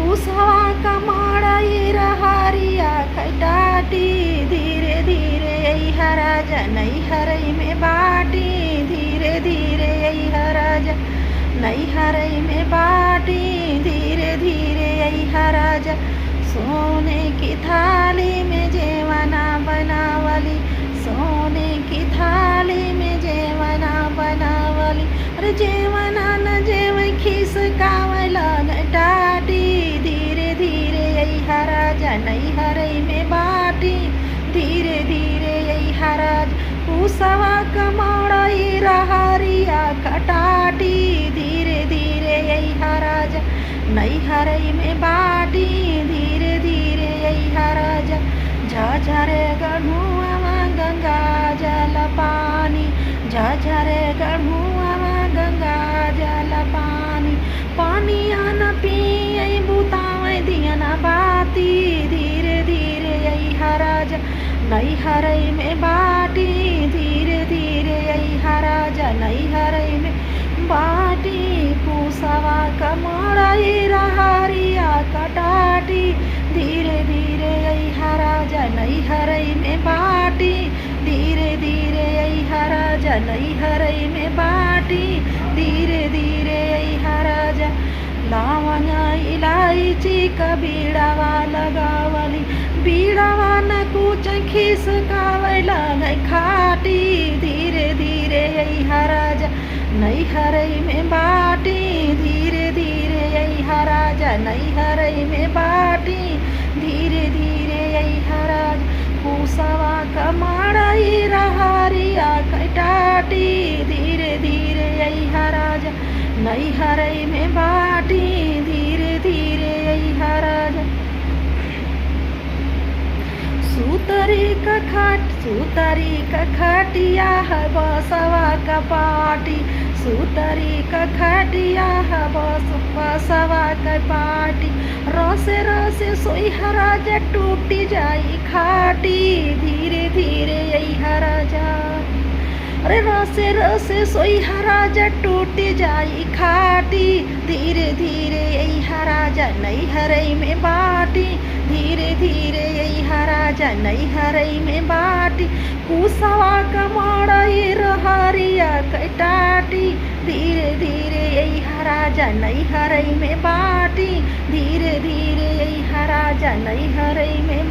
कुसवा कमाड़ई रहरिया खटाटी धीरे धीरे अइहा राजा नैहरई में बाटी धीरे धीरे अइहा राजा नैहरई में बाटी धीरे धीरे अइहा राजा सोने की थाली में जेवना बनावली सोने की थाली में जेवना बनावली अरे जेवना न जेव खिसकावला टाटी धीरे धीरे अइहा राजा नैहरई में बाटी धीरे धीरे अइहा राजा कुसवा कमाड़ई रहरिया खटाटी धीरे धीरे अइहा राजा नैहरई में बाटी धीरे धीरे अइहा राजा झझरे गढ़ुआवा गंगा जल पानी झझरे गढ़ुआवा गंगा जल पानी पानिया न पियै बुतावै दियना बाती धीरे धीरे अइहा राजा नैहरई में बाटी धीरे धीरे अइहा राजा नैहरई में बाटी कुसवा कमाड़ई रहरिया कटाटी धीरे धीरे अइहा राजा नैहरई में बाटी धीरे धीरे अइहा राजा नैहरई में बाटी धीरे धीरे अइहा राजा लवंग इलायची का बीड़ावा लगावली बीड़ावा न कुछ खिसकावला खाटी धीरे धीरे अइहा राजा नैहरई में बाटी धीरे धीरे अइहा राजा नैहरई में बाटी धीरे धीरे अइहा राजा कुसवा कमाड़ई रहरिया कटाटी धीरे धीरे अइहा राजा नैहरई में बाटी धीरे धीरे अइहा राजा सुतरी का खटिया है बसवा का पाटी सुतरी का खटिया है बसवा का पाटी रसे रसे सोइहा राजा टूटी जाई खाटी धीरे धीरे अइहा राजा अरे रसे रसे सोइहा राजा टूटी जाई खाटी धीरे धीरे अइहा राजा नैहरई में बाटी धीरे धीरे अइहा राजा नैहरई में बाटी कुसवा कमाड़ई रहरिया कटाटी धीरे धीरे अइहा राजा नैहरई में बाटी धीरे धीरे अइहा राजा नैहरई में